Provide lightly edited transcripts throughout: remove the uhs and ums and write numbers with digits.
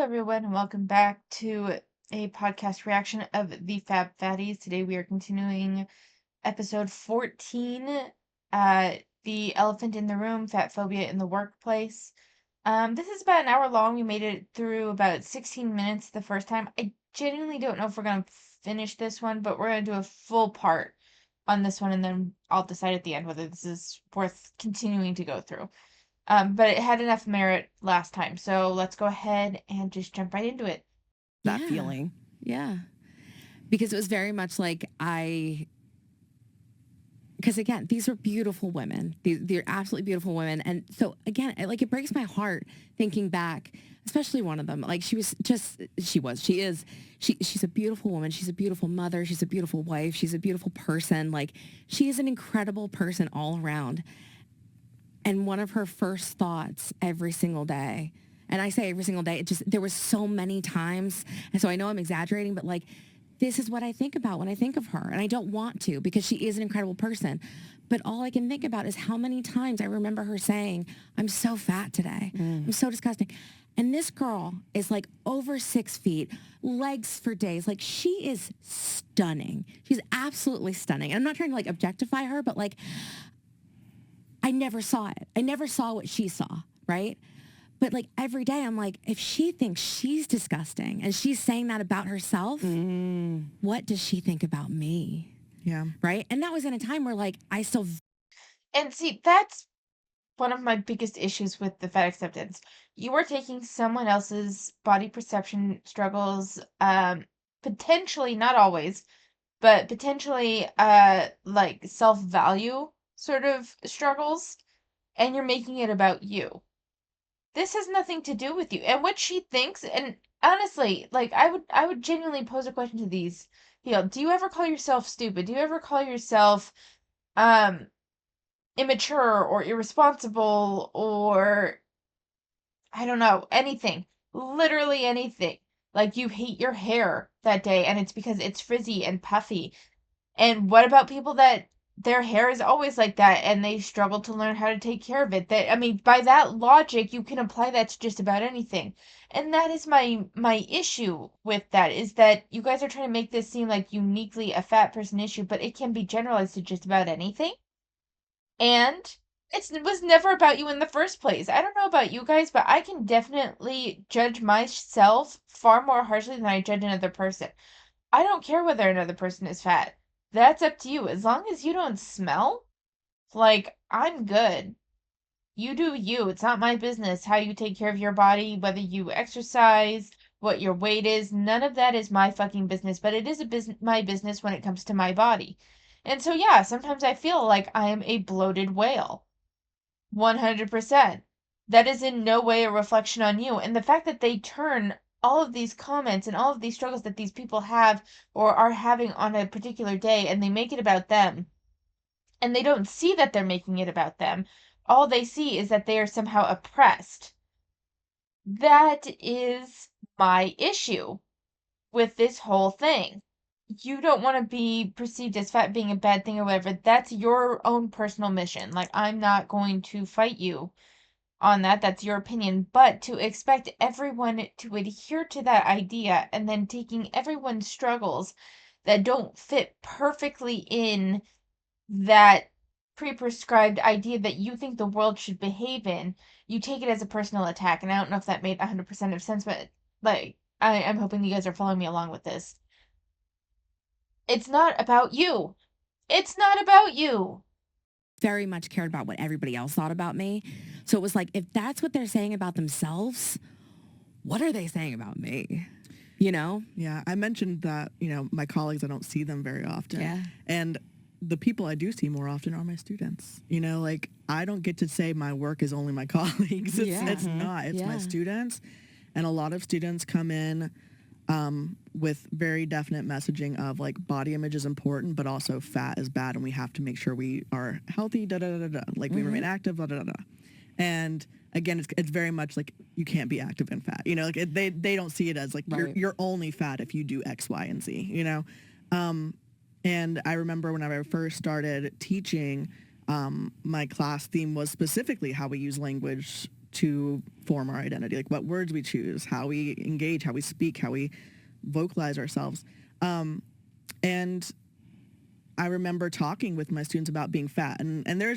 everyone, and welcome back to a podcast reaction of the Fab Fatties. Today we are continuing episode 14, The Elephant in the Room, Fat Phobia in the Workplace. This is about an hour long. We made it through about 16 minutes the first time. I genuinely don't know if we're going to finish this one, but we're going to do a full part on this one, and then I'll decide at the end whether this is worth continuing to go through. But it had enough merit last time, so let's go ahead and just jump right into it. That feeling. Yeah. Because it was very much like because again, these are beautiful women. They're absolutely beautiful women. And so again, it breaks my heart thinking back, especially one of them. Like she's a beautiful woman. She's a beautiful mother. She's a beautiful wife. She's a beautiful person. Like she is an incredible person all around. And one of her first thoughts every single day, and I say every single day, there was so many times. And so I know I'm exaggerating, but like, this is what I think about when I think of her. And I don't want to because she is an incredible person. But all I can think about is how many times I remember her saying, I'm so fat today. I'm so disgusting. And this girl is like over 6 feet, legs for days. Like she is stunning. She's absolutely stunning. And I'm not trying to like objectify her, but like, I never saw it. I never saw what she saw, right? But like every day I'm like, if she thinks she's disgusting and she's saying that about herself, what does she think about me? Yeah. Right? And that was in a time where like I still... And see, that's one of my biggest issues with the fat acceptance. You are taking someone else's body perception struggles, potentially, not always, but potentially, like self-value sort of struggles, and you're making it about you. This has nothing to do with you. And what she thinks, and honestly, like I would genuinely pose a question to these people. Do you ever call yourself stupid? Do you ever call yourself um immature or irresponsible or I don't know, anything. Literally anything. Like you hate your hair that day and it's because it's frizzy and puffy. And what about people that their hair is always like that and they struggle to learn how to take care of it? That I mean, by that logic, you can apply that to just about anything. And that is my issue with that is that you guys are trying to make this seem like uniquely a fat person issue, but it can be generalized to just about anything. And it was never about you in the first place. I don't know about you guys, but I can definitely judge myself far more harshly than I judge another person. I don't care whether another person is fat. That's up to you. As long as you don't smell, like, I'm good. You do you. It's not my business how you take care of your body, whether you exercise, what your weight is. None of that is my fucking business, but it is my business when it comes to my body. And so, yeah, sometimes I feel like I am a bloated whale. 100%. That is in no way a reflection on you. And the fact that they turn all of these comments and all of these struggles that these people have or are having on a particular day and they make it about them and they don't see that they're making it about them. All they see is that they are somehow oppressed. That is my issue with this whole thing. You don't want to be perceived as fat being a bad thing or whatever. That's your own personal mission. Like, I'm not going to fight you on that. That's your opinion. But to expect everyone to adhere to that idea and then taking everyone's struggles that don't fit perfectly in that pre-prescribed idea that you think the world should behave in, you take it as a personal attack. And I don't know if that made 100% of sense, but like, I'm hoping you guys are following me along with this. It's not about you. It's not about you. very much cared about what everybody else thought about me. So it was like, if that's what they're saying about themselves, what are they saying about me? You know? Yeah. I mentioned that, my colleagues, I don't see them very often. Yeah. And the people I do see more often are my students. Like I don't get to say my work is only my colleagues. It's not. It's my students. And a lot of students come in with very definite messaging of like body image is important, but also fat is bad and we have to make sure we are healthy, like we remain active, And again, it's very much like you can't be active and fat. Like they don't see it as like you're only fat if you do X, Y, and Z. And I remember when I first started teaching, my class theme was specifically how we use language to form our identity, like what words we choose, how we engage, how we speak, how we vocalize ourselves. And I remember talking with my students about being fat, and there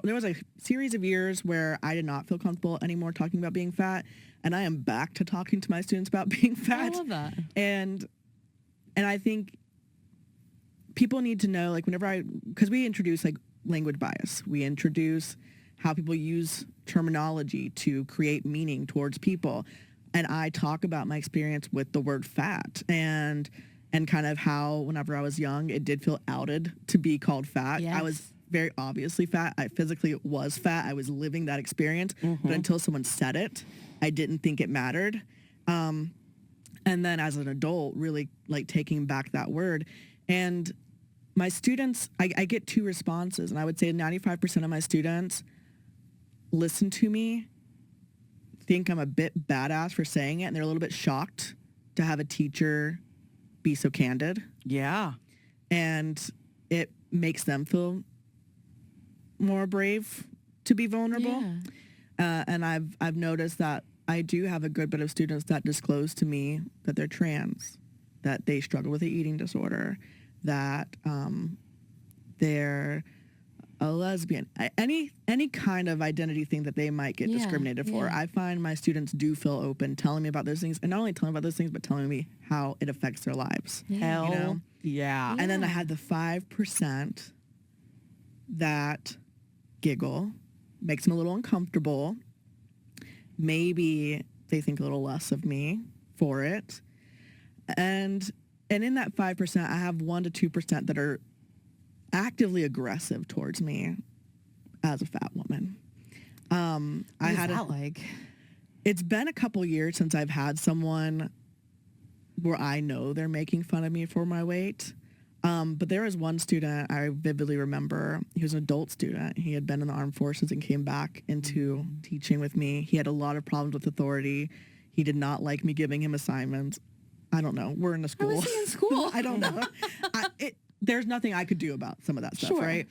was a series of years where I did not feel comfortable anymore talking about being fat, and I am back to talking to my students about being fat. I love that. And I think people need to know, like, because we introduce like language bias, we introduce how people use terminology to create meaning towards people, and I talk about my experience with the word fat and kind of how whenever I was young, it did feel outed to be called fat. Yes. I was very obviously fat. I physically was fat. I was living that experience. But until someone said it, I didn't think it mattered. And then as an adult, really like taking back that word. And my students, I get two responses. And I would say 95% of my students listen to me, think I'm a bit badass for saying it, and they're a little bit shocked to have a teacher be so candid. Yeah. And it makes them feel more brave to be vulnerable. Yeah. And I've noticed that I do have a good bit of students that disclose to me that they're trans, that they struggle with an eating disorder, that they're a lesbian, any kind of identity thing that they might get discriminated for. I find my students do feel open telling me about those things, and not only telling me about those things, but telling me how it affects their lives. Yeah. Hell yeah. And then I had the 5% that giggle, makes them a little uncomfortable. Maybe they think a little less of me for it. And in that 5%, I have 1% to 2% that are actively aggressive towards me as a fat woman. What is that like? It's been a couple years since I've had someone where I know they're making fun of me for my weight. But there was one student I vividly remember. He was an adult student. He had been in the armed forces and came back into teaching with me. He had a lot of problems with authority. He did not like me giving him assignments. I don't know. We're in a school. How was he in school? I don't know. There's nothing I could do about some of that stuff, Sure. right?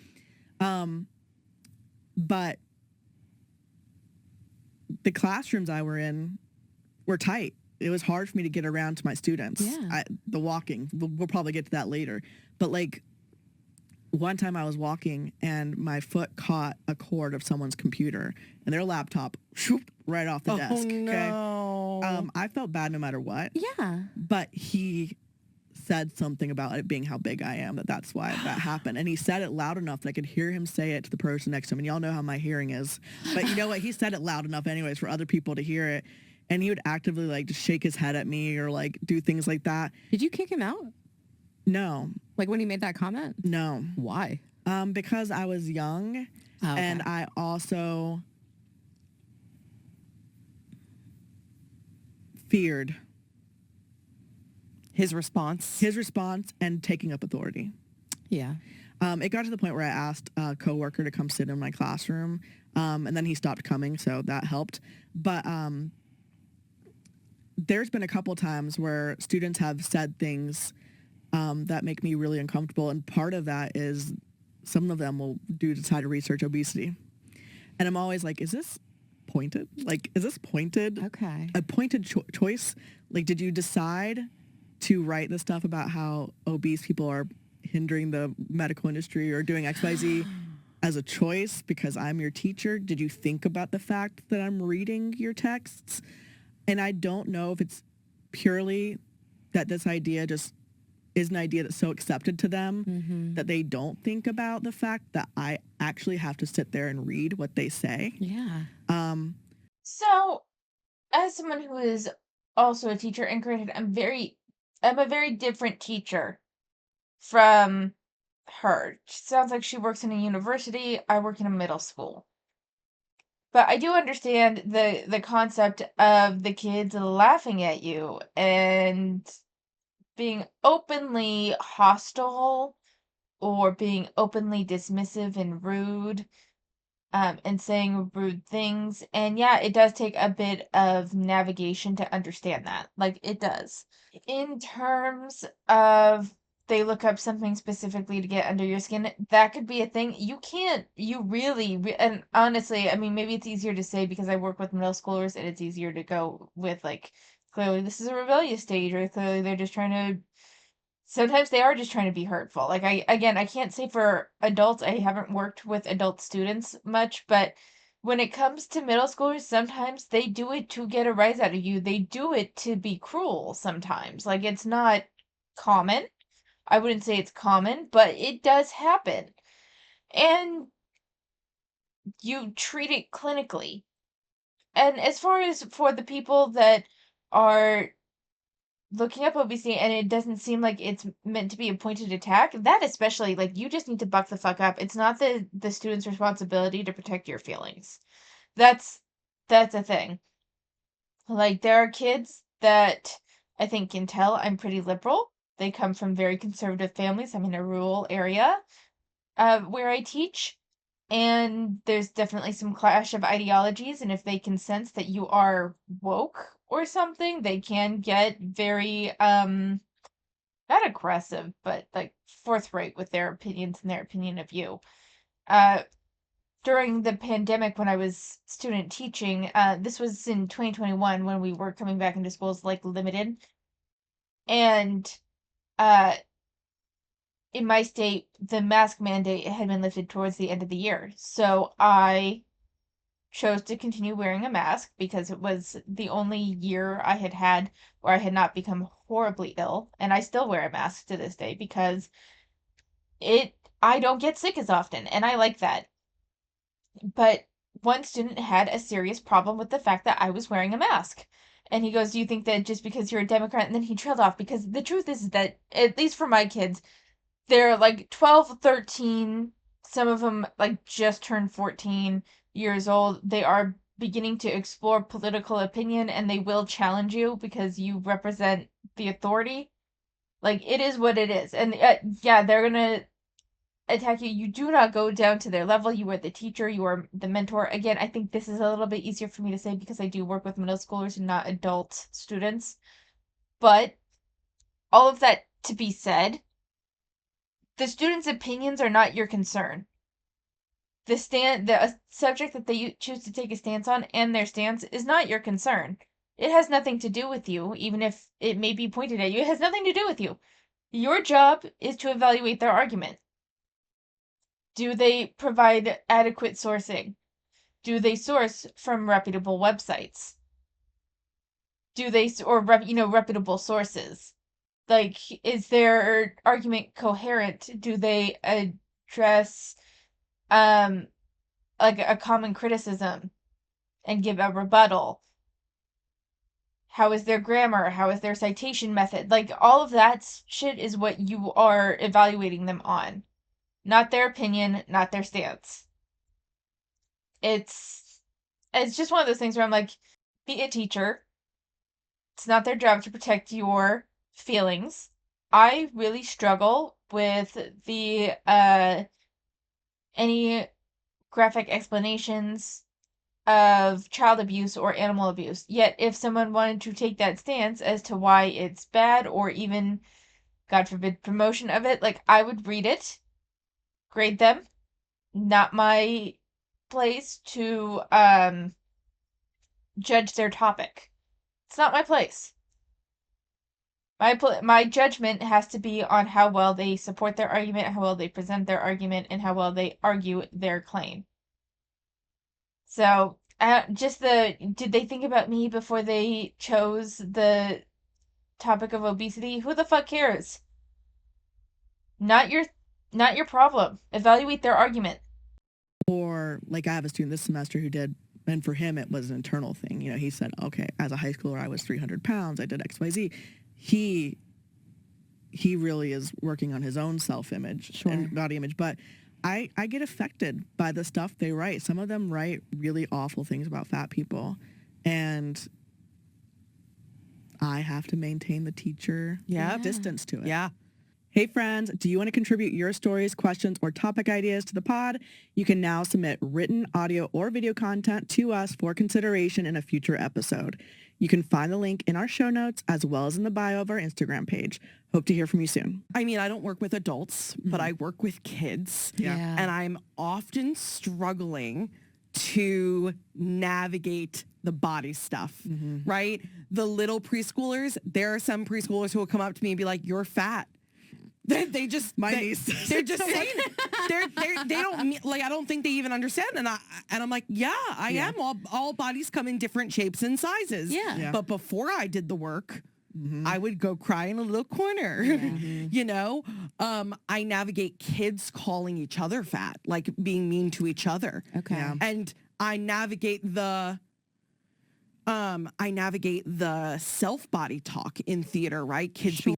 But the classrooms I were in were tight. It was hard for me to get around to my students. Yeah. The walking, we'll probably get to that later. But like one time I was walking and my foot caught a cord of someone's computer and their laptop shoop, right off the desk. No. I felt bad no matter what. Yeah. But he said something about it being how big I am, that's why that happened. And he said it loud enough that I could hear him say it to the person next to him. And y'all know how my hearing is. But you know what? He said it loud enough anyways for other people to hear it. And he would actively like just shake his head at me or like do things like that. Did you kick him out? No. Like when he made that comment? No. Why? Because I was young. Oh, okay. And I also feared His response. and taking up authority. Yeah. It got to the point where I asked a coworker to come sit in my classroom, and then he stopped coming, so that helped. But there's been a couple times where students have said things that make me really uncomfortable, and part of that is some of them will decide to research obesity. And I'm always like, is this pointed? Like, is this pointed? Okay. A pointed choice? Like, did you decide to write this stuff about how obese people are hindering the medical industry or doing XYZ as a choice because I'm your teacher? Did you think about the fact that I'm reading your texts? And I don't know if it's purely that this idea just is an idea that's so accepted to them that they don't think about the fact that I actually have to sit there and read what they say. Yeah. So, as someone who is also a teacher, and granted, I'm a very different teacher from her. She sounds like she works in a university. I work in a middle school. But I do understand the concept of the kids laughing at you and being openly hostile or being openly dismissive and rude, and saying rude things. And yeah, it does take a bit of navigation to understand that. Like, it does. In terms of they look up something specifically to get under your skin. That could be a thing. You really, and honestly, I mean, maybe it's easier to say because I work with middle schoolers and it's easier to go with, like, clearly this is a rebellious stage, or clearly they're just trying to, sometimes they are just trying to be hurtful. Like, I can't say for adults, I haven't worked with adult students much, but when it comes to middle schoolers, sometimes they do it to get a rise out of you. They do it to be cruel sometimes. Like, it's not common. I wouldn't say it's common, but it does happen. And you treat it clinically. And as far as for the people that are looking up obesity and it doesn't seem like it's meant to be a pointed attack, that especially, like, you just need to buck the fuck up. It's not the student's responsibility to protect your feelings. That's a thing. Like, there are kids that I think can tell I'm pretty liberal. They come from very conservative families. I'm in a rural area where I teach, and there's definitely some clash of ideologies. And if they can sense that you are woke or something, they can get very not aggressive, but like forthright with their opinions and their opinion of you. Uh, During the pandemic, when I was student teaching, this was in 2021 when we were coming back into schools like limited, and uh in my state, the mask mandate had been lifted towards the end of the year. So I chose to continue wearing a mask because it was the only year I had had where I had not become horribly ill. And I still wear a mask to this day because I don't get sick as often, and I like that. But one student had a serious problem with the fact that I was wearing a mask. And he goes, "Do you think that just because you're a Democrat?" And then he trailed off because the truth is that, at least for my kids, they're like 12, 13. Some of them like just turned 14 years old. They are beginning to explore political opinion and they will challenge you because you represent the authority. Like, it is what it is. And yeah, they're going to attack you. You do not go down to their level. You are the teacher, you are the mentor. Again, I think this is a little bit easier for me to say because I do work with middle schoolers and not adult students. But all of that to be said, the students' opinions are not your concern. The subject that they choose to take a stance on and their stance is not your concern. It has nothing to do with you, even if it may be pointed at you. It has nothing to do with you. Your job is to evaluate their argument. Do they provide adequate sourcing? Do they source from reputable websites? Do they, or reputable sources? Like, is their argument coherent? Do they address um like a common criticism and give a rebuttal? How is their grammar? How is their citation method? Like, all of that shit is what you are evaluating them on, not their opinion, not their stance. It's it's just one of those things where I'm like, be a teacher. It's not their job to protect your feelings. I really struggle with the any graphic explanations of child abuse or animal abuse. Yet, if someone wanted to take that stance as to why it's bad or even, God forbid, promotion of it, like, I would read it, grade them. Not my place to judge their topic. It's not my place. My judgment has to be on how well they support their argument, how well they present their argument, and how well they argue their claim. So, did they think about me before they chose the topic of obesity? Who the fuck cares? Not your, not your problem. Evaluate their argument. Or like I have a student this semester who did, and for him it was an internal thing. You know, he said, okay, as a high schooler, I was 300 pounds. I did XYZ. He really is working on his own self-image and body image. But I get affected by the stuff they write. Some of them write really awful things about fat people. And I have to maintain the teacher distance to it. Yeah. Hey friends, do you want to contribute your stories, questions, or topic ideas to the pod? You can now submit written, audio, or video content to us for consideration in a future episode. You can find the link in our show notes as well as in the bio of our Instagram page. Hope to hear from you soon. I mean, I don't work with adults, but I work with kids. Yeah. And I'm often struggling to navigate the body stuff, right? The little preschoolers, there are some preschoolers who will come up to me and be like, "You're fat." They just My niece. They're just saying they don't like, I don't think they even understand, and I'm like, yeah, I am. All bodies come in different shapes and sizes. Yeah. But before I did the work, I would go cry in a little corner. You know, I navigate kids calling each other fat, like being mean to each other. Okay. Yeah. And I navigate the self body talk in theater, right? Kids being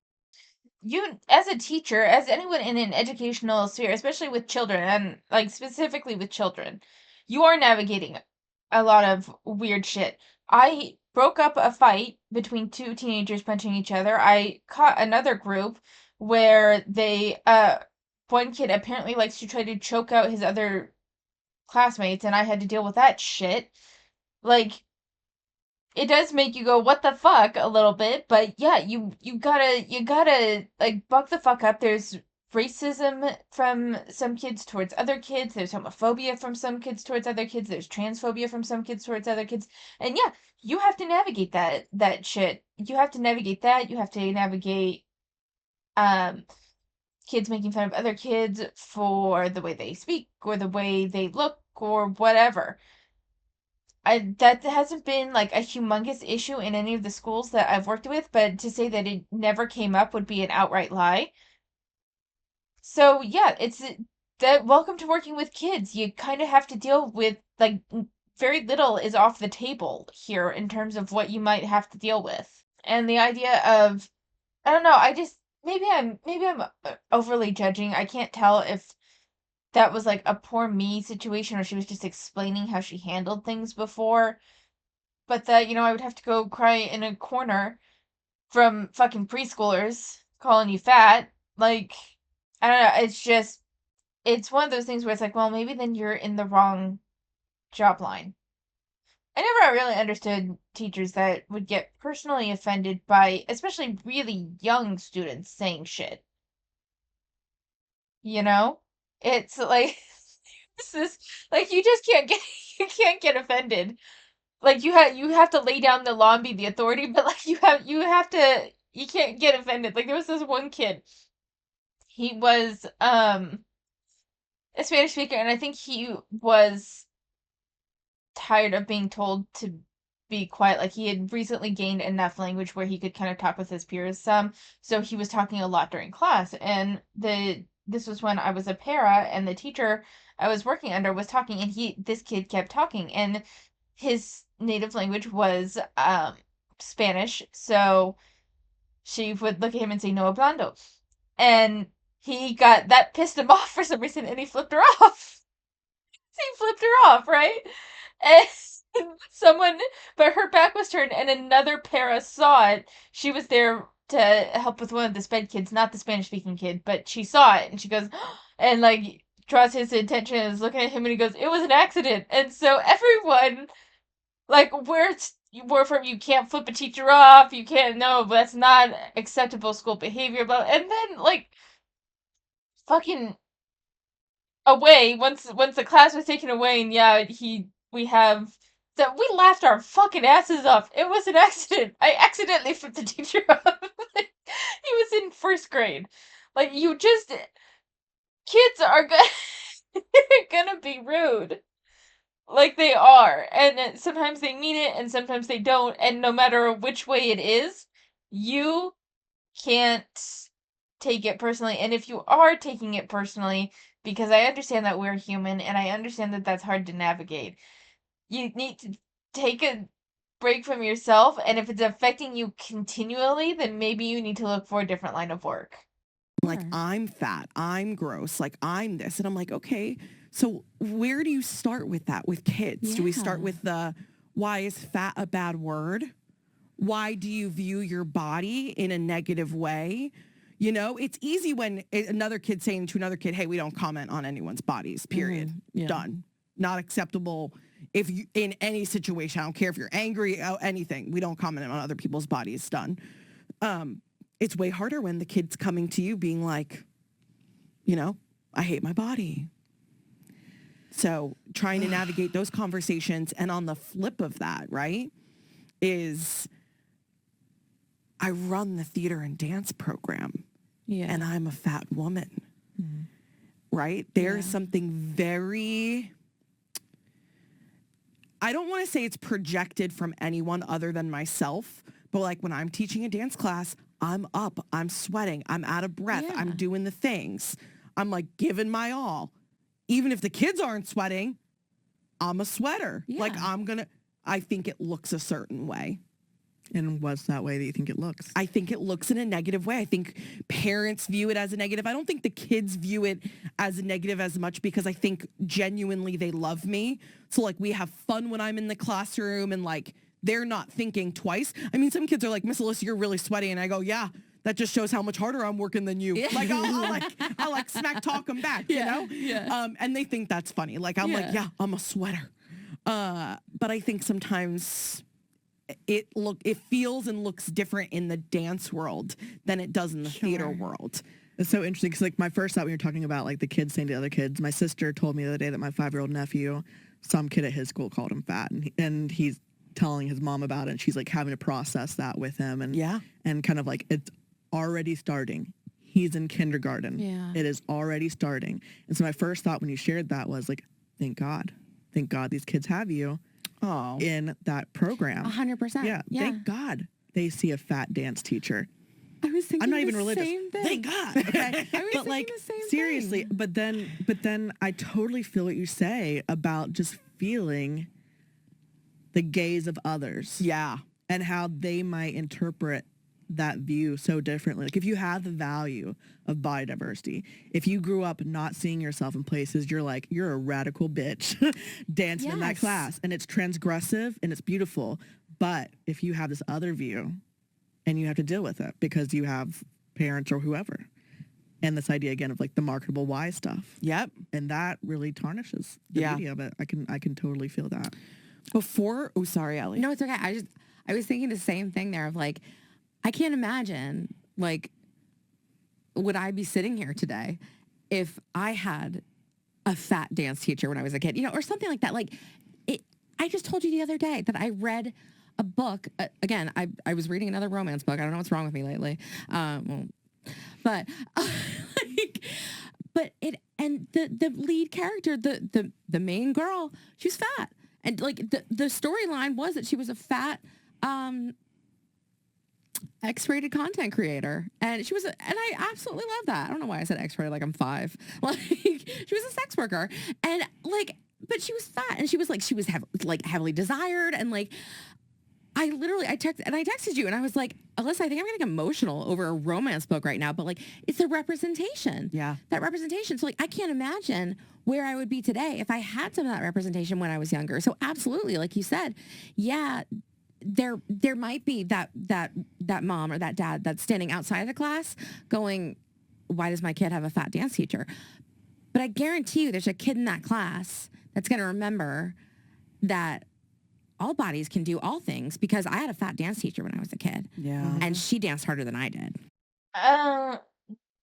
You, as a teacher, as anyone in an educational sphere, especially with children, and like specifically with children, you are navigating a lot of weird shit. I broke up a fight between two teenagers punching each other. I caught another group where one kid apparently likes to try to choke out his other classmates, and I had to deal with that shit. Like, it does make you go, what the fuck, a little bit, but yeah, you gotta like buck the fuck up. There's racism from some kids towards other kids, there's homophobia from some kids towards other kids, there's transphobia from some kids towards other kids. And yeah, you have to navigate that shit. You have to navigate that. You have to navigate um kids making fun of other kids for the way they speak or the way they look or whatever. That hasn't been like a humongous issue in any of the schools that I've worked with, but to say that it never came up would be an outright lie. So yeah, it's that welcome to working with kids. You kind of have to deal with like very little is off the table here in terms of what you might have to deal with. And the idea of I don't know, I just maybe I'm overly judging. I can't tell if that was like a poor me situation or she was just explaining how she handled things before. But that, I would have to go cry in a corner from fucking preschoolers calling you fat. Like, I don't know. It's one of those things where it's like, well, maybe then you're in the wrong job line. I never really understood teachers that would get personally offended by, especially really young students saying shit. You know? It's like, this is, like, you just can't get, you can't get offended. Like you have to lay down the law and be the authority, but like you can't get offended. Like there was this one kid. He was a Spanish speaker, and I think he was tired of being told to be quiet. Like he had recently gained enough language where he could kind of talk with his peers some. So he was talking a lot during class. And this was when I was a para, and the teacher I was working under was talking, and this kid kept talking, and his native language was Spanish, so she would look at him and say no hablando, and that pissed him off for some reason, and he flipped her off. He flipped her off, right? And someone, but her back was turned, and another para saw it. She was there to help with one of the sped kids, not the Spanish speaking kid, but she saw it, and she goes, and like draws his attention and is looking at him, and he goes, "It was an accident." And so everyone, like, where from you can't flip a teacher off, you can't, no, that's not acceptable school behavior, but and then like fucking away once the class was taken away, and yeah, we have that we laughed our fucking asses off. It was an accident. I accidentally flipped the teacher off. He was in first grade. Like kids are gonna be rude. Like they are, and sometimes they mean it and sometimes they don't, and no matter which way it is, you can't take it personally. And if you are taking it personally, because I understand that we're human and I understand that that's hard to navigate, you need to take a break from yourself, and if it's affecting you continually, then maybe you need to look for a different line of work. Like, I'm fat, I'm gross, like I'm this. And I'm like, okay, so where do you start with that with kids? Yeah. Do we start with why is fat a bad word? Why do you view your body in a negative way? You know, it's easy when another kid saying to another kid, hey, we don't comment on anyone's bodies, period. Yeah. Done. Not acceptable if you, in any situation, I don't care if you're angry or anything, we don't comment on other people's bodies. Done. It's way harder when the kid's coming to you being like, you know, I hate my body. So trying to navigate those conversations. And on the flip of that, right, is I run the theater and dance program. Yeah. And I'm a fat woman. Right? There's something very, I don't want to say it's projected from anyone other than myself, but like when I'm teaching a dance class, I'm up, I'm sweating, I'm out of breath, I'm doing the things. I'm like giving my all. Even if the kids aren't sweating, I'm a sweater. Yeah. Like I think it looks a certain way. And what's that way that you think it looks? I think it looks in a negative way. I think parents view it as a negative. I don't think the kids view it as a negative as much because I think genuinely they love me. So like we have fun when I'm in the classroom and like they're not thinking twice. I mean, some kids are like, Miss Alyssa, you're really sweaty. And I go, yeah, that just shows how much harder I'm working than you. Like I'll like smack talk them back, you know? Yeah. And they think that's funny. Like I'm like, yeah, I'm a sweater. But I think sometimes it feels and looks different in the dance world than it does in the theater world. It's so interesting because like my first thought when you're talking about like the kids saying to other kids, my sister told me the other day that my 5-year-old nephew, some kid at his school called him fat, and he's telling his mom about it, and she's like having to process that with him, and kind of like it's already starting. He's in kindergarten. Yeah. It is already starting. And so my first thought when you shared that was like, thank God these kids have you. In that program. 100%. Yeah. Thank God they see a fat dance teacher. I was thinking I'm not even the religious. same thing. Thank God. Okay. I was but like thinking the same seriously, thing. but then I totally feel what you say about just feeling the gaze of others. Yeah. And how they might interpret that view so differently. Like if you have the value of body diversity, if you grew up not seeing yourself in places, you're a radical bitch dancing in that class, and it's transgressive and it's beautiful. But if you have this other view and you have to deal with it because you have parents or whoever, and this idea again of like the marketable why stuff. Yep. And that really tarnishes the beauty of it. I can totally feel that. Sorry, Ellie. No, it's okay. I was thinking the same thing there of like, I can't imagine, like, would I be sitting here today if I had a fat dance teacher when I was a kid, you know, or something like that. Like, I just told you the other day that I read a book. Again, I was reading another romance book. I don't know what's wrong with me lately. But the lead character, the main girl, she was fat. And like the storyline was that she was a fat, X-rated content creator, and she was, and I absolutely love that. I don't know why I said X-rated like I'm 5. Like she was a sex worker, and like, but she was fat, and she was heavily desired, and like, I texted you, and I was like, Alyssa, I think I'm getting emotional over a romance book right now, but like, it's a representation. Yeah, that representation. So like, I can't imagine where I would be today if I had some of that representation when I was younger. So absolutely, like you said, yeah. There might be that mom or that dad that's standing outside of the class going, why does my kid have a fat dance teacher? But I guarantee you there's a kid in that class that's going to remember that all bodies can do all things because I had a fat dance teacher when I was a kid. Yeah. And she danced harder than I did.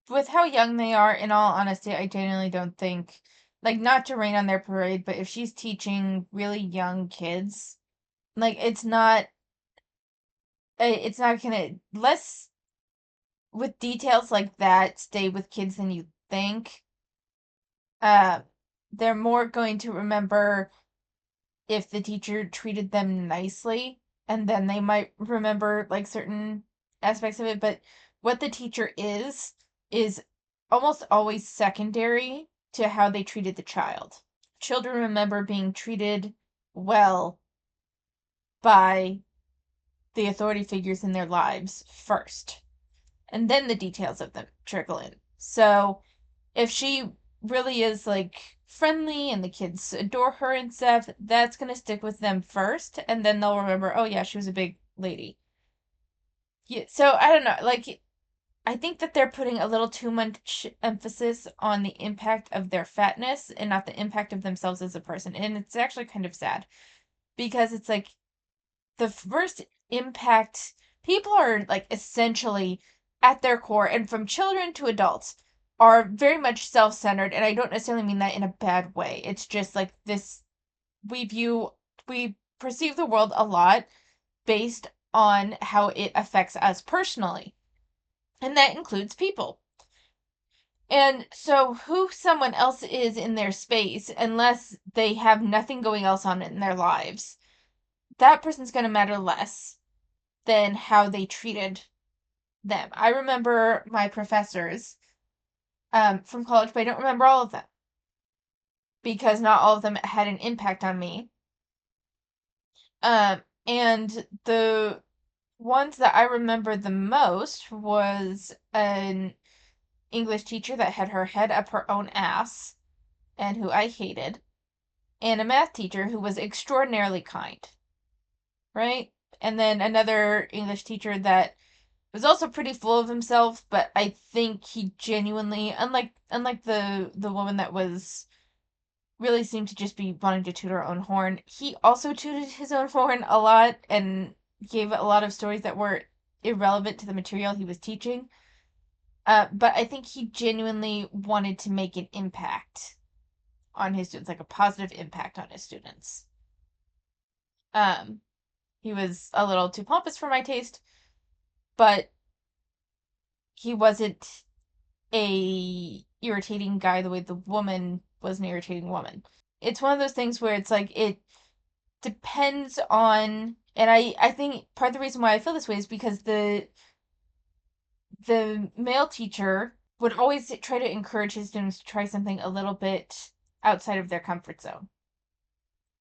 With how young they are, in all honesty, I genuinely don't think, like, not to rain on their parade, but if she's teaching really young kids, like, it's not gonna, less with details like that stay with kids than you think. They're more going to remember if the teacher treated them nicely, and then they might remember like certain aspects of it, but what the teacher is almost always secondary to how they treated the child. Children remember being treated well by the authority figures in their lives first, and then the details of them trickle in. So if she really is like friendly and the kids adore her and stuff, that's gonna stick with them first, and then they'll remember, oh yeah, she was a big lady. Yeah, so I don't know, like, I think that they're putting a little too much emphasis on the impact of their fatness and not the impact of themselves as a person. And it's actually kind of sad because it's like the first impact, people are like essentially at their core, and from children to adults, are very much self-centered. And I don't necessarily mean that in a bad way. It's just like this, we perceive the world a lot based on how it affects us personally. And that includes people. And so, who someone else is in their space, unless they have nothing going else on in their lives, that person's going to matter less than how they treated them. I remember my professors from college, but I don't remember all of them because not all of them had an impact on me. And the ones that I remember the most was an English teacher that had her head up her own ass and who I hated, and a math teacher who was extraordinarily kind, right? And then another English teacher that was also pretty full of himself, but I think he genuinely, unlike the woman that was really seemed to just be wanting to toot her own horn, he also tooted his own horn a lot and gave a lot of stories that were irrelevant to the material he was teaching. But I think he genuinely wanted to make an impact on his students, like a positive impact on his students. He was a little too pompous for my taste, but he wasn't a irritating guy the way the woman was an irritating woman. It's one of those things where it's like it depends on, and I think part of the reason why I feel this way is because the male teacher would always try to encourage his students to try something a little bit outside of their comfort zone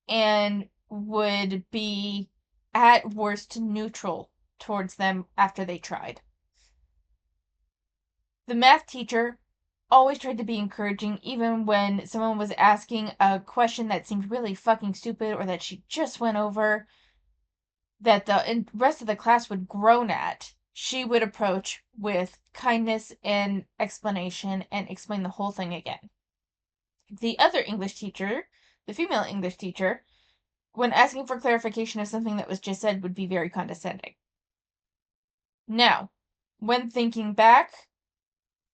and would be at worst neutral towards them after they tried. The math teacher always tried to be encouraging, even when someone was asking a question that seemed really fucking stupid or that she just went over, that the rest of the class would groan at. She would approach with kindness and explanation and explain the whole thing again. The other English teacher, the female English teacher, when asking for clarification of something that was just said, would be very condescending. Now, when thinking back,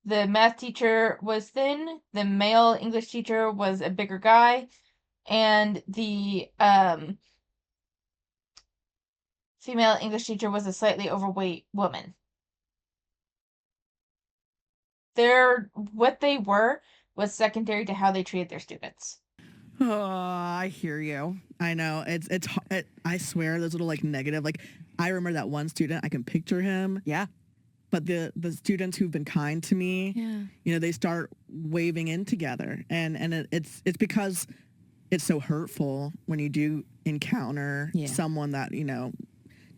the math teacher was thin, the male English teacher was a bigger guy, and the female English teacher was a slightly overweight woman. What they were was secondary to how they treated their students. Oh, I hear you. I know I swear those little like negative, like I remember that one student, I can picture him. Yeah. But the students who've been kind to me, you know, they start waving in together, and it's because it's so hurtful when you do encounter someone that, you know,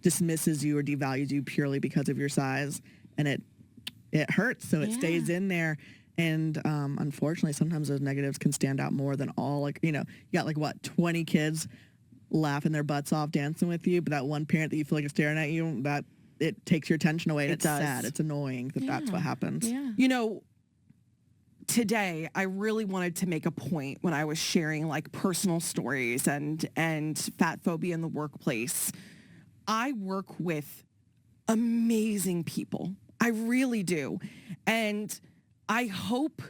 dismisses you or devalues you purely because of your size, and it hurts, so it stays in there. And unfortunately, sometimes those negatives can stand out more than all. Like, you know, you got like what, 20 kids laughing their butts off dancing with you, but that one parent that you feel like is staring at you, that it takes your attention away. And it's sad. It's annoying that that's what happens. Yeah. You know, today I really wanted to make a point when I was sharing like personal stories and fat phobia in the workplace. I work with amazing people. I really do. And I hope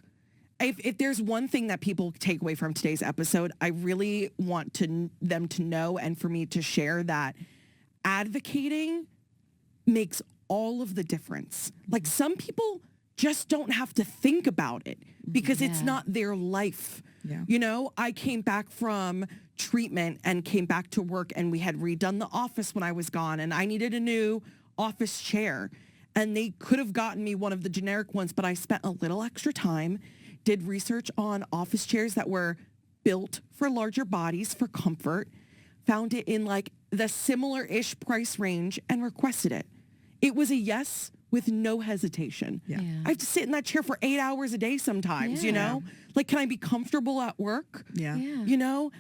if there's one thing that people take away from today's episode, I really want them to know, and for me to share, that advocating makes all of the difference. Like, some people just don't have to think about it because it's not their life. Yeah. You know, I came back from treatment and came back to work, and we had redone the office when I was gone, and I needed a new office chair. And they could have gotten me one of the generic ones, but I spent a little extra time, did research on office chairs that were built for larger bodies for comfort, found it in like the similar-ish price range, and requested it. It was a yes with no hesitation. Yeah. I have to sit in that chair for 8 hours a day sometimes, you know? Like, can I be comfortable at work? Yeah. You know?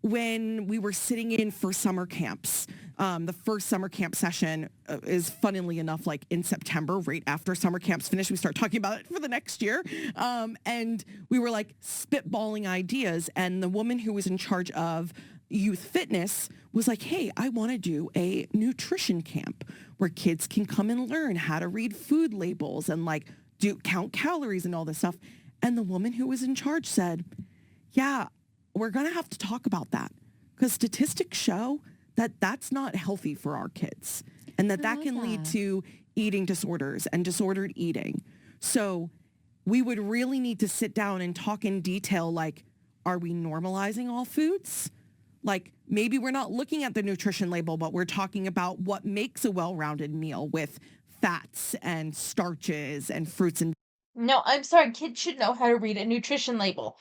When we were sitting in for summer camps, The first summer camp session is funnily enough, like in September, right after summer camp's finished, we start talking about it for the next year. And we were like spitballing ideas. And the woman who was in charge of youth fitness was like, hey, I want to do a nutrition camp where kids can come and learn how to read food labels and like count calories and all this stuff. And the woman who was in charge said, yeah, we're going to have to talk about that because statistics show that that's not healthy for our kids and that can lead to eating disorders and disordered eating. So we would really need to sit down and talk in detail, like, are we normalizing all foods? Like maybe we're not looking at the nutrition label, but we're talking about what makes a well-rounded meal with fats and starches and fruits and No, I'm sorry, kids should know how to read a nutrition label.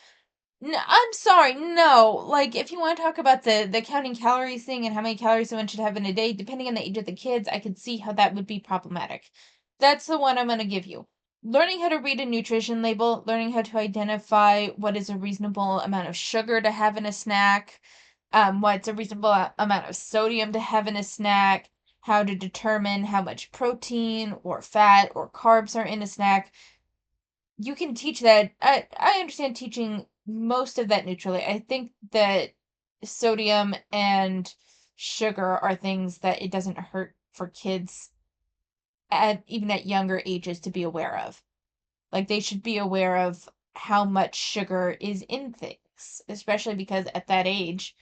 No, I'm sorry, no. Like, if you want to talk about the counting calories thing and how many calories someone should have in a day, depending on the age of the kids, I could see how that would be problematic. That's the one I'm going to give you. Learning how to read a nutrition label, learning how to identify what is a reasonable amount of sugar to have in a snack, what's a reasonable amount of sodium to have in a snack, how to determine how much protein or fat or carbs are in a snack. You can teach that. I understand teaching most of that neutrally. I think that sodium and sugar are things that it doesn't hurt for kids even at younger ages to be aware of. Like they should be aware of how much sugar is in things, especially because at that age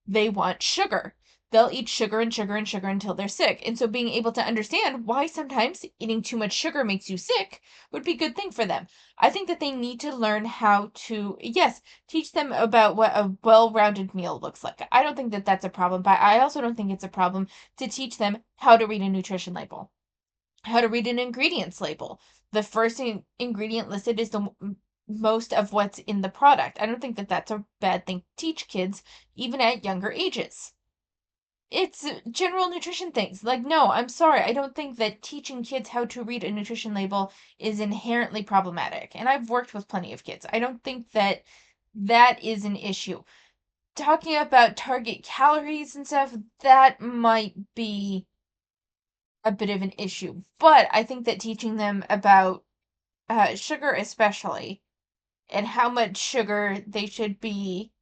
they want sugar. They'll eat sugar and sugar and sugar until they're sick. And so being able to understand why sometimes eating too much sugar makes you sick would be a good thing for them. I think that they need to learn how to, yes, teach them about what a well-rounded meal looks like. I don't think that that's a problem, but I also don't think it's a problem to teach them how to read a nutrition label, how to read an ingredients label. The first ingredient listed is the most of what's in the product. I don't think that that's a bad thing to teach kids, even at younger ages. It's general nutrition things. Like, no, I'm sorry. I don't think that teaching kids how to read a nutrition label is inherently problematic. And I've worked with plenty of kids. I don't think that that is an issue. Talking about target calories and stuff, that might be a bit of an issue. But I think that teaching them about sugar, especially, and how much sugar they should be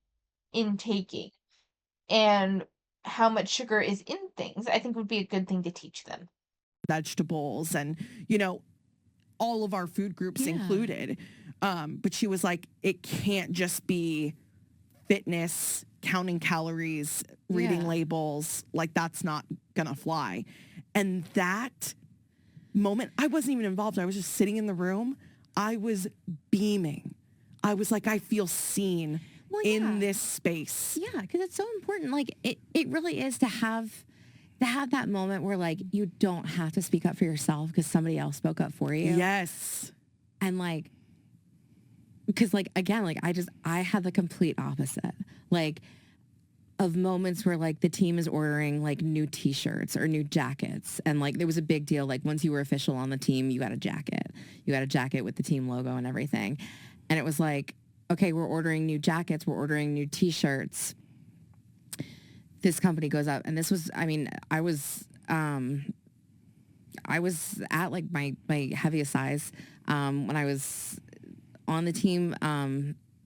intaking and how much sugar is in things, I think would be a good thing to teach them. vegetables and, all of our food groups included. But she was like, it can't just be fitness, counting calories, reading labels. Like that's not gonna fly. And that moment, I wasn't even involved. I was just sitting in the room. I was beaming. I was like, I feel seen in this space. Yeah, because it's so important. Like it really is to have that moment where like you don't have to speak up for yourself because somebody else spoke up for you. Yes. And like, because like again, like I had the complete opposite. Like of moments where like the team is ordering like new t-shirts or new jackets. And like there was a big deal. Like once you were official on the team, you got a jacket. You got a jacket with the team logo and everything. And it was like, okay, we're ordering new jackets. We're ordering new t-shirts. This company goes up. And this was, I mean, I was at like my heaviest size when I was on the team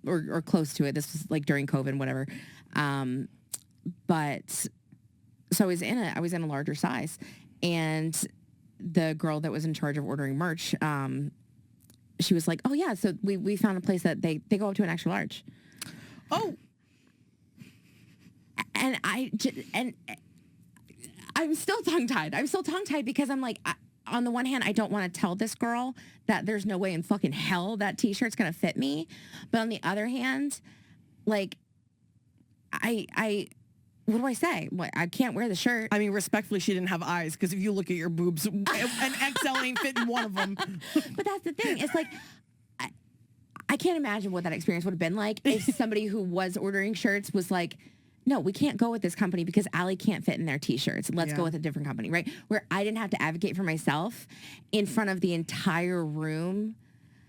or close to it. This was like during COVID, whatever. But so I was in a larger size, and the girl that was in charge of ordering merch, she was like, oh yeah, so we found a place that they go up to an extra large. Oh. And I'm still tongue-tied. Because I'm like, on the one hand, I don't want to tell this girl that there's no way in fucking hell that t-shirt's going to fit me. But on the other hand, like, what do I say? What, I can't wear the shirt. I mean, respectfully, she didn't have eyes because if you look at your boobs, an XL ain't fitting one of them. But that's the thing. It's like, I can't imagine what that experience would have been like if somebody who was ordering shirts was like, no, we can't go with this company because Allie can't fit in their t-shirts. Let's go with a different company, right? Where I didn't have to advocate for myself in front of the entire room.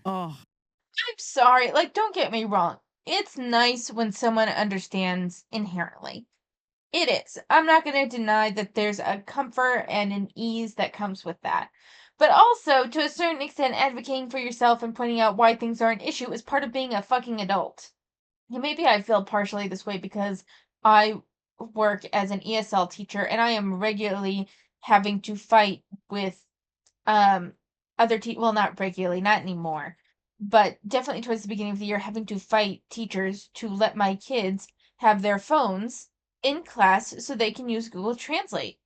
Oh, I'm sorry. Like, don't get me wrong. It's nice when someone understands inherently. It is. I'm not going to deny that there's a comfort and an ease that comes with that. But also, to a certain extent, advocating for yourself and pointing out why things are an issue is part of being a fucking adult. And maybe I feel partially this way because I work as an ESL teacher and I am regularly having to fight with um well, not regularly, not anymore, but definitely towards the beginning of the year, having to fight teachers to let my kids have their phones in class so they can use Google Translate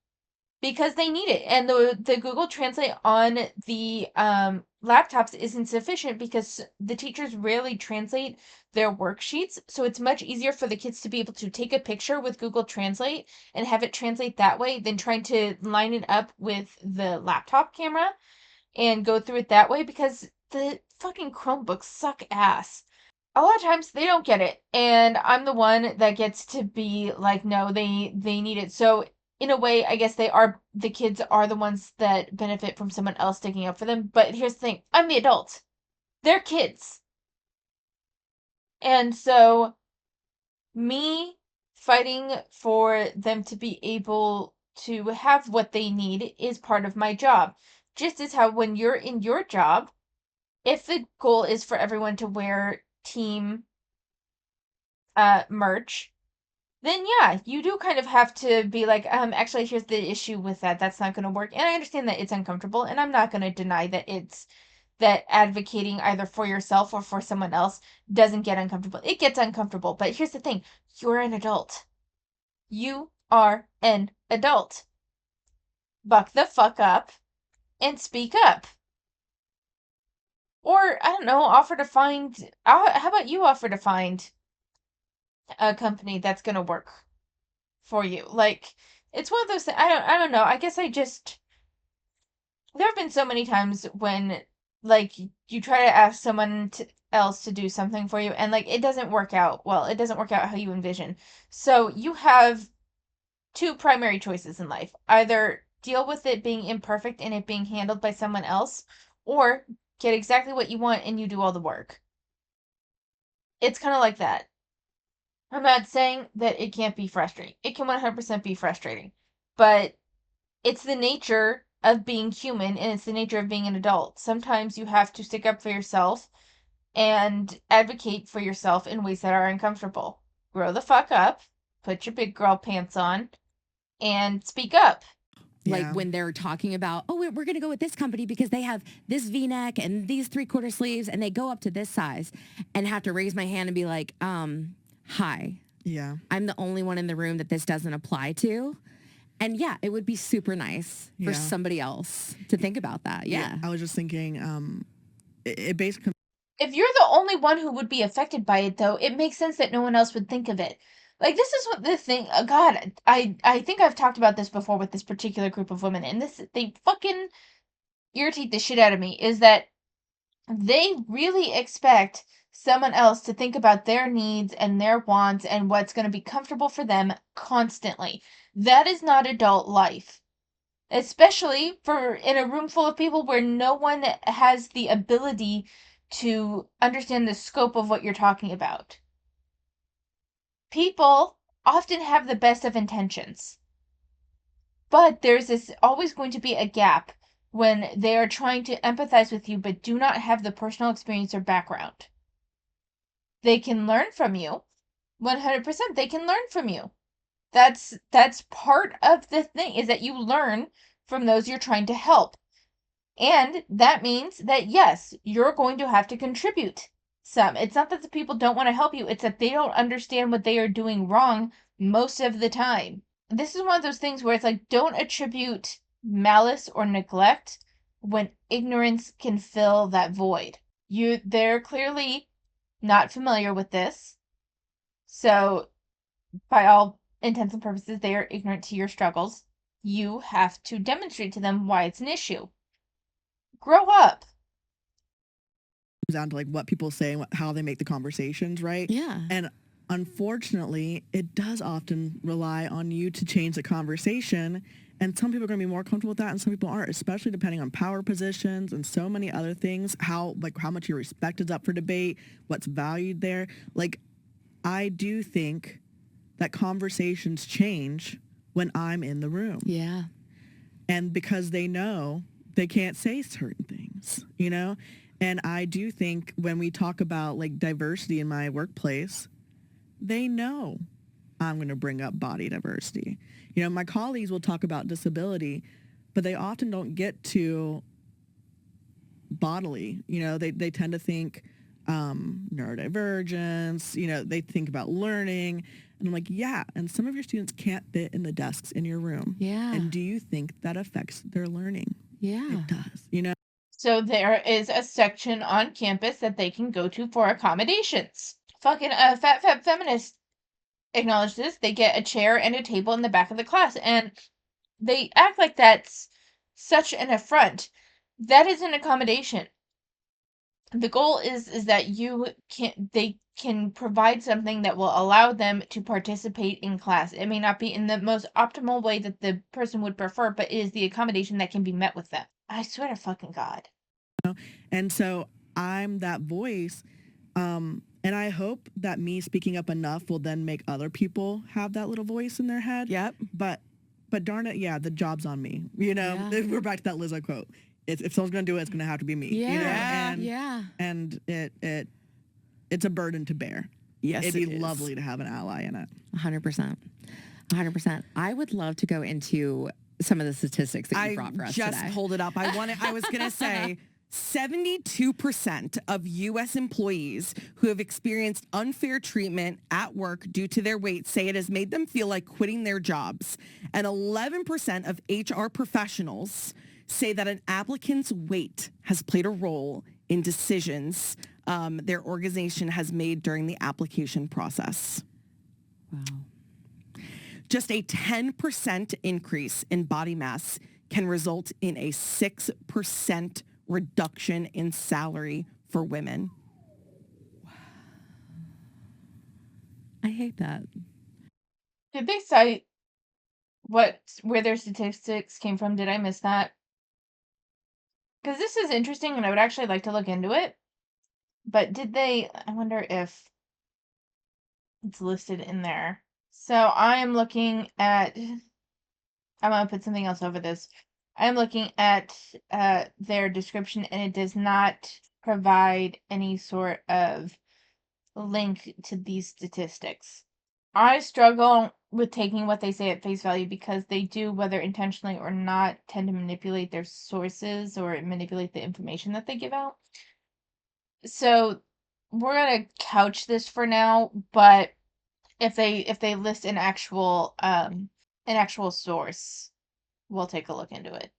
because they need it. And the Google Translate on the laptops isn't sufficient because the teachers rarely translate their worksheets, so it's much easier for the kids to be able to take a picture with Google Translate and have it translate that way than trying to line it up with the laptop camera and go through it that way because the fucking Chromebooks suck ass. A lot of times they don't get it, and I'm the one that gets to be like, no, they need it. So in a way, I guess the kids are the ones that benefit from someone else sticking up for them. But here's the thing, I'm the adult. They're kids. And so me fighting for them to be able to have what they need is part of my job. Just as how when you're in your job, if the goal is for everyone to wear team merch, then yeah, you do kind of have to be like, actually here's the issue with that. That's not gonna work. And I understand that it's uncomfortable, and I'm not gonna deny that advocating either for yourself or for someone else doesn't get uncomfortable. It gets uncomfortable. But here's the thing, you're an adult. You are an adult. Buck the fuck up and speak up. Or, I don't know, how about you offer to find a company that's gonna work for you? Like, it's one of those things, I don't know, I guess there have been so many times when, like, you try to ask else to do something for you, and, like, it doesn't work out well, it doesn't work out how you envision. So, you have two primary choices in life. Either deal with it being imperfect and it being handled by someone else, or get exactly what you want and you do all the work. It's kind of like that. I'm not saying that it can't be frustrating. It can 100% be frustrating. But it's the nature of being human and it's the nature of being an adult. Sometimes you have to stick up for yourself and advocate for yourself in ways that are uncomfortable. Grow the fuck up, put your big girl pants on, and speak up. Like when they're talking about, oh, we're going to go with this company because they have this V-neck and these 3/4 sleeves and they go up to this size, and have to raise my hand and be like, hi. Yeah. I'm the only one in the room that this doesn't apply to. And yeah, it would be super nice for somebody else to think about that. Yeah. I was just thinking, it basically. If you're the only one who would be affected by it, though, it makes sense that no one else would think of it. Like, this is what the thing, God, I think I've talked about this before with this particular group of women, and they fucking irritate the shit out of me, is that they really expect someone else to think about their needs and their wants and what's going to be comfortable for them constantly. That is not adult life. Especially for in a room full of people where no one has the ability to understand the scope of what you're talking about. People often have the best of intentions, but always going to be a gap when they are trying to empathize with you but do not have the personal experience or background. They can learn from you. 100% they can learn from you. That's part of the thing, is that you learn from those you're trying to help. And that means that, yes, you're going to have to contribute some. It's not that the people don't want to help you, it's that they don't understand what they are doing wrong most of the time. This is one of those things where it's like, don't attribute malice or neglect when ignorance can fill that void. They're clearly not familiar with this. So, by all intents and purposes, they are ignorant to your struggles. You have to demonstrate to them why it's an issue. Grow up. Down to like what people say and how they make the conversations, right? Yeah. And unfortunately, it does often rely on you to change the conversation. And some people are going to be more comfortable with that and some people aren't, especially depending on power positions and so many other things, how much your respect is up for debate, what's valued there. Like, I do think that conversations change when I'm in the room. Yeah. And because they know they can't say certain things, you know? And I do think when we talk about like diversity in my workplace, they know I'm going to bring up body diversity. You know, my colleagues will talk about disability, but they often don't get to bodily. You know, they tend to think neurodivergence, you know, they think about learning. And I'm like, yeah, and some of your students can't fit in the desks in your room. Yeah. And do you think that affects their learning? Yeah. It does, you know? So there is a section on campus that they can go to for accommodations. Fucking fat feminists acknowledge this. They get a chair and a table in the back of the class, and they act like that's such an affront. That is an accommodation. The goal is that they can provide something that will allow them to participate in class. It may not be in the most optimal way that the person would prefer, but it is the accommodation that can be met with them. I swear to fucking God. And so I'm that voice. And I hope that me speaking up enough will then make other people have that little voice in their head. Yep. But darn it, yeah, the job's on me. You know, we're back to that Lizzo quote. If someone's gonna do it, it's gonna have to be me. Yeah. You know? And, And it's a burden to bear. Yes, It'd be lovely to have an ally in it. 100%. 100%. I would love to go into some of the statistics that you brought for us today. I just pulled it up. I was going to say 72% of U.S. employees who have experienced unfair treatment at work due to their weight say it has made them feel like quitting their jobs. And 11% of HR professionals say that an applicant's weight has played a role in decisions their organization has made during the application process. Wow. Just a 10% increase in body mass can result in a 6% reduction in salary for women. I hate that. Did they cite where their statistics came from? Did I miss that? Because this is interesting and I would actually like to look into it. But I wonder if it's listed in there. So I'm looking at, I'm going to put something else over this. I'm looking at their description and it does not provide any sort of link to these statistics. I struggle with taking what they say at face value because they do, whether intentionally or not, tend to manipulate their sources or manipulate the information that they give out. So we're gonna couch this for now, but if they list an actual source, we'll take a look into it.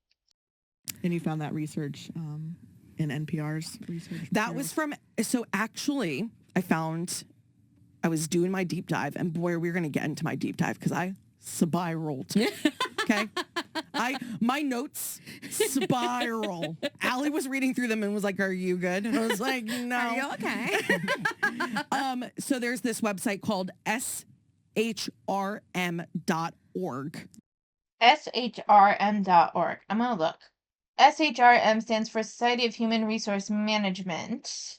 And you found that research in NPR's research? That was from, so actually I was doing my deep dive, and boy, we're going to get into my deep dive because I spiraled. Okay? My notes spiral. Allie was reading through them and was like, "Are you good?" And I was like, "No." Are you okay? So there's this website called shrm.org. shrm.org. I'm gonna look. SHRM stands for Society of Human Resource Management.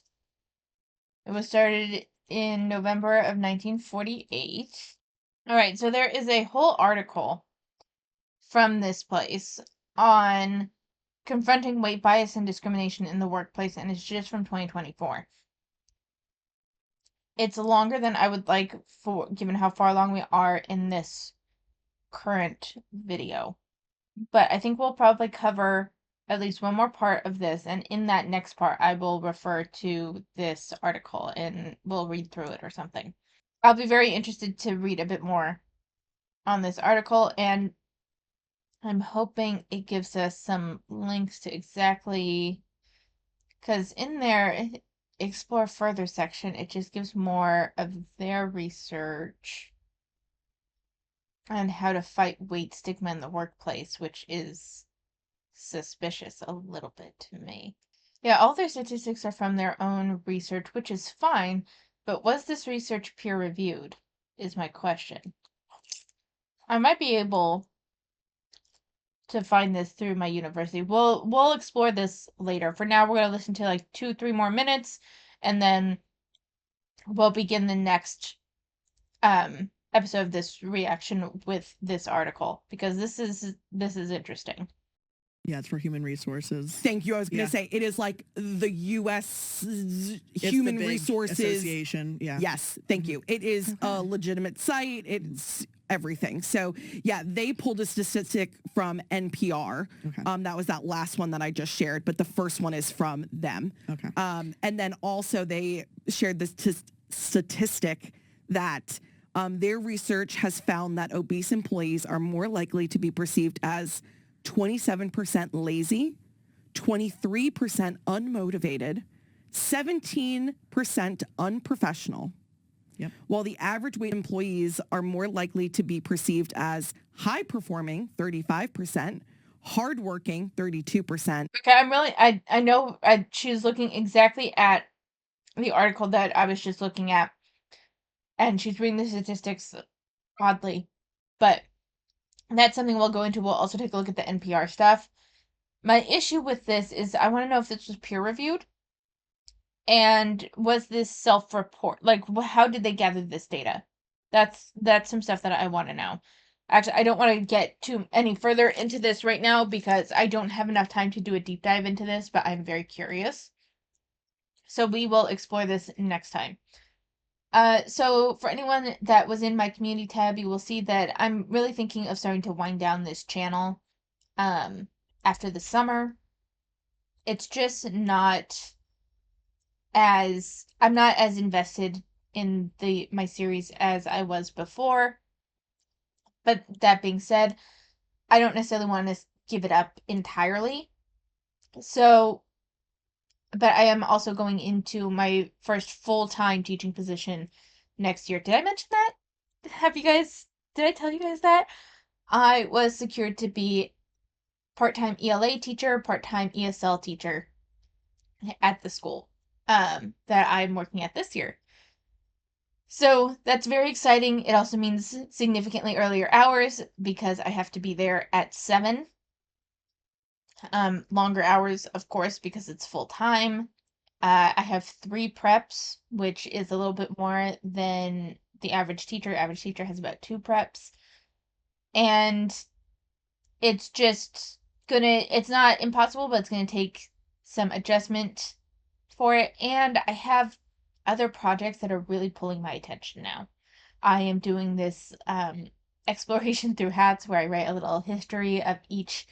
It was started in November of 1948. All right, so there is a whole article from this place on confronting weight bias and discrimination in the workplace, and it's just from 2024. It's longer than I would like for given how far along we are in this current video. But I think we'll probably cover at least one more part of this, and in that next part I will refer to this article and we'll read through it or something. I'll be very interested to read a bit more on this article, and I'm hoping it gives us some links to exactly, because in there explore further section it just gives more of their research on how to fight weight stigma in the workplace, which is suspicious a little bit to me. Yeah, all their statistics are from their own research, which is fine, but was this research peer reviewed is my question. I might be able to find this through my university. We'll explore this later. For now, we're going to listen to like 2-3 more minutes, and then we'll begin the next episode of this reaction with this article, because this is interesting. Yeah, it's for human resources. Thank you. I was going to say it is like the U.S. Human Resources Association. Yeah. Yes. Thank you. It is a legitimate site. It's everything. So yeah, they pulled a statistic from NPR. Okay. That was that last one that I just shared, but the first one is from them. Okay. And then also they shared this statistic that their research has found that obese employees are more likely to be perceived as 27% lazy, 23% unmotivated, 17% unprofessional. Yep. While the average weight employees are more likely to be perceived as high performing, 35%, hardworking, 32%. Okay, I know she was looking exactly at the article that I was just looking at, and she's reading the statistics oddly, but that's something we'll go into. We'll also take a look at the NPR stuff. My issue with this is I want to know if this was peer reviewed, and was this self-report? Like, how did they gather this data? That's some stuff that I want to know. Actually, I don't want to get too any further into this right now because I don't have enough time to do a deep dive into this, but I'm very curious. So we will explore this next time. So for anyone that was in my community tab, you will see that I'm really thinking of starting to wind down this channel after the summer. It's just not I'm not as invested in my series as I was before. But that being said, I don't necessarily want to give it up entirely. So, but I am also going into my first full-time teaching position next year. Did I mention that? Did I tell you guys that? I was secured to be part-time ELA teacher, part-time ESL teacher at the school that I'm working at this year. So that's very exciting. It also means significantly earlier hours because I have to be there at 7. Longer hours, of course, because it's full time. I have 3 preps, which is a little bit more than the average teacher. Average teacher has about 2 preps. And it's just it's not impossible, but it's gonna take some adjustment for it. And I have other projects that are really pulling my attention now. I am doing this exploration through hats where I write a little history of each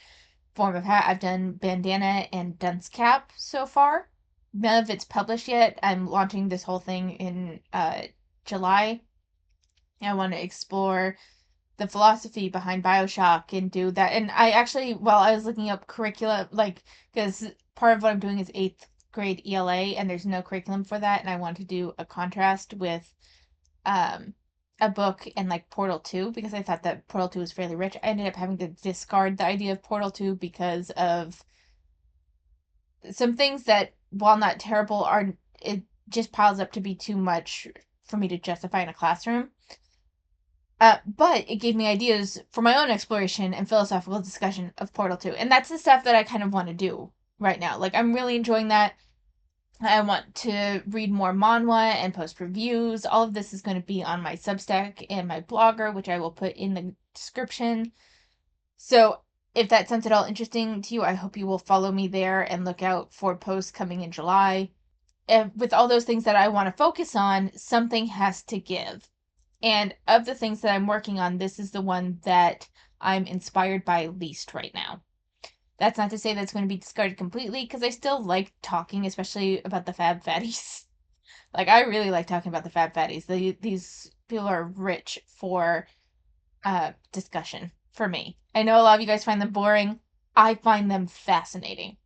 form of hat. I've done bandana and dunce cap so far. None of it's published yet. I'm launching this whole thing in July. I want to explore the philosophy behind BioShock and do that. And I actually, while I was looking up curricula, like, because part of what I'm doing is 8th grade ELA, and there's no curriculum for that, and I want to do a contrast with a book and like Portal 2 because I thought that Portal 2 was fairly rich. I ended up having to discard the idea of Portal 2 because of some things that, while not terrible, it just piles up to be too much for me to justify in a classroom. But it gave me ideas for my own exploration and philosophical discussion of Portal 2. And that's the stuff that I kind of want to do right now. Like, I'm really enjoying that. I want to read more manhwa and post reviews. All of this is going to be on my Substack and my blogger, which I will put in the description. So if that sounds at all interesting to you, I hope you will follow me there and look out for posts coming in July. With all those things that I want to focus on, something has to give. And of the things that I'm working on, this is the one that I'm inspired by least right now. That's not to say that's going to be discarded completely, because I still like talking, especially about the Fab Fatties. Like, I really like talking about the Fab Fatties. These people are rich for discussion for me. I know a lot of you guys find them boring. I find them fascinating.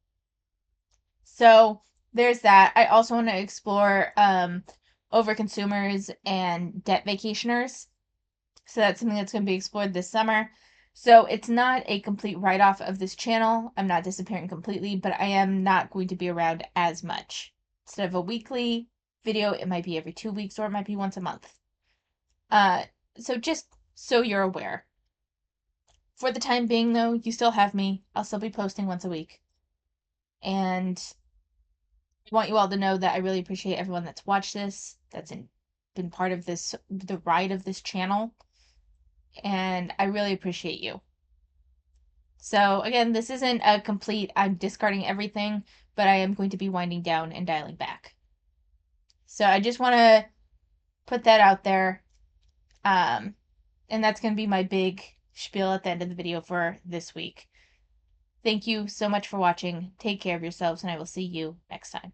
So there's that. I also want to explore overconsumers and debt vacationers. So that's something that's going to be explored this summer. So it's not a complete write-off of this channel. I'm not disappearing completely, but I am not going to be around as much. Instead of a weekly video, it might be every 2 weeks or it might be once a month. So just so you're aware. For the time being, though, you still have me. I'll still be posting once a week. And I want you all to know that I really appreciate everyone that's watched this, been part of the ride of this channel. and I really appreciate you. So again, this isn't a complete, I'm discarding everything, but I am going to be winding down and dialing back. So I just want to put that out there. And that's going to be my big spiel at the end of the video for this week. Thank you so much for watching. Take care of yourselves, and I will see you next time.